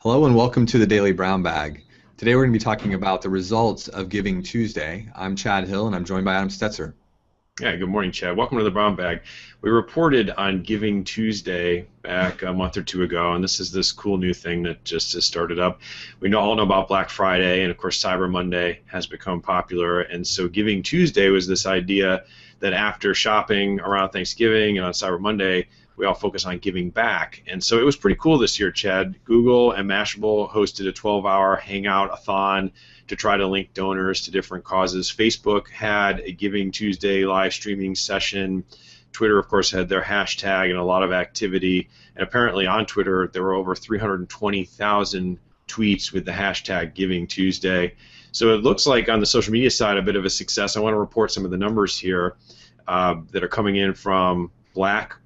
Hello and welcome to the Daily Brown Bag. Today we're going to be talking about the results of Giving Tuesday. I'm Chad Hill and I'm joined by Adam Stetzer. Yeah, good morning, Chad. Welcome to the Brown Bag. We reported on Giving Tuesday back a month or two ago, and this is this cool new thing that just has started up. We all know about Black Friday, and of course Cyber Monday has become popular, and so Giving Tuesday was this idea that after shopping around Thanksgiving and on Cyber Monday, we all focus on giving back. And so it was pretty cool this year, Chad. Google and Mashable hosted a 12-hour hangout-a-thon to try to link donors to different causes. Facebook had a Giving Tuesday live streaming session. Twitter, of course, had their hashtag and a lot of activity. And apparently on Twitter, there were over 320,000 tweets with the hashtag Giving Tuesday. So it looks like on the social media side a bit of a success. I want to report some of the numbers here that are coming in from Blackbaud,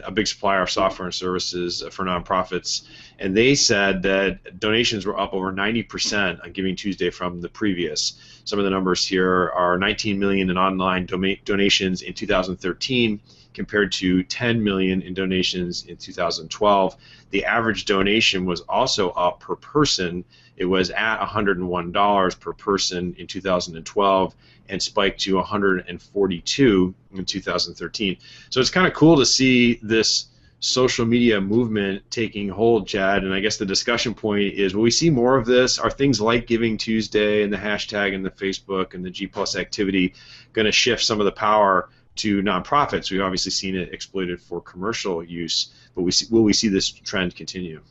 a big supplier of software and services for nonprofits, and they said that donations were up over 90% on Giving Tuesday from the previous. Some of the numbers here are 19 million in online donations in 2013 compared to 10 million in donations in 2012. The average donation was also up per person. It was at $101 per person in 2012 and spiked to 142 in 2013. So it's kind of cool to see this social media movement taking hold, Chad, and I guess the discussion point is, will we see more of this? Are things like Giving Tuesday and the hashtag and the Facebook and the G Plus activity going to shift some of the power to nonprofits? We've obviously seen it exploited for commercial use, but will we see this trend continue?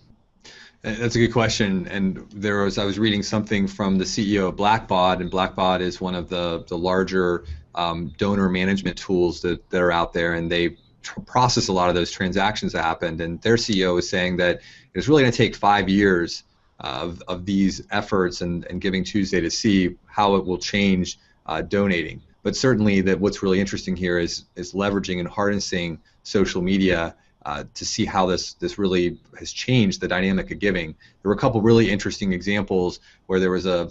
That's a good question. And I was reading something from the CEO of Blackbaud, and Blackbaud is one of the larger donor management tools that are out there, and they process a lot of those transactions that happened. And their CEO is saying that it's really going to take 5 years of these efforts and Giving Tuesday to see how it will change donating. But certainly that what's really interesting here is leveraging and harnessing social media to see how this really has changed the dynamic of giving. There were a couple really interesting examples where there was a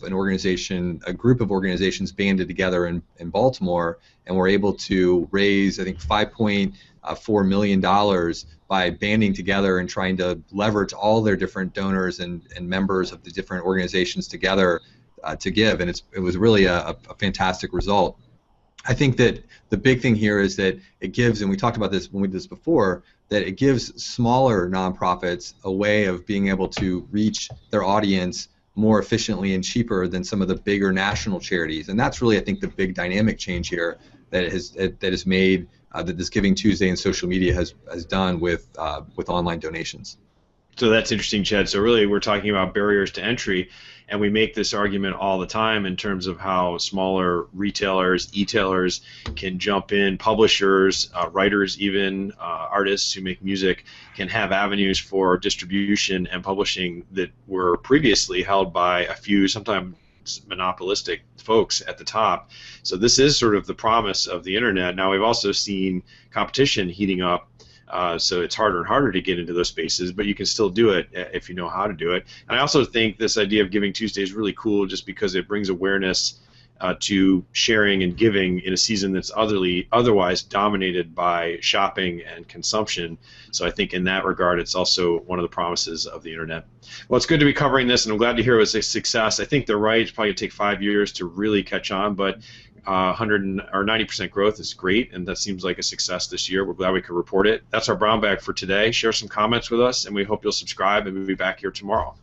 group of organizations banded together in Baltimore and were able to raise, I think, $5.4 million by banding together and trying to leverage all their different donors and members of the different organizations together to give, and it was really a fantastic result. I think that the big thing here is that it gives, and we talked about this when we did this before, that it gives smaller nonprofits a way of being able to reach their audience more efficiently and cheaper than some of the bigger national charities. And that's really, I think, the big dynamic change here that has made that this Giving Tuesday and social media has done with online donations. So that's interesting, Chad. So really we're talking about barriers to entry, and we make this argument all the time in terms of how smaller retailers, e-tailers can jump in, publishers, writers even, artists who make music can have avenues for distribution and publishing that were previously held by a few, sometimes monopolistic folks at the top. So this is sort of the promise of the internet. Now we've also seen competition heating up. So it's harder and harder to get into those spaces, but you can still do it if you know how to do it. And I also think this idea of Giving Tuesday is really cool just because it brings awareness to sharing and giving in a season that's otherwise dominated by shopping and consumption. So I think in that regard, it's also one of the promises of the internet. Well, it's good to be covering this, and I'm glad to hear it was a success. I think they're right. It's probably going to take 5 years to really catch on, but 90% growth is great, and that seems like a success this year. We're glad we could report it. That's our Brown Bag for today. Share some comments with us, and we hope you'll subscribe, and we'll be back here tomorrow.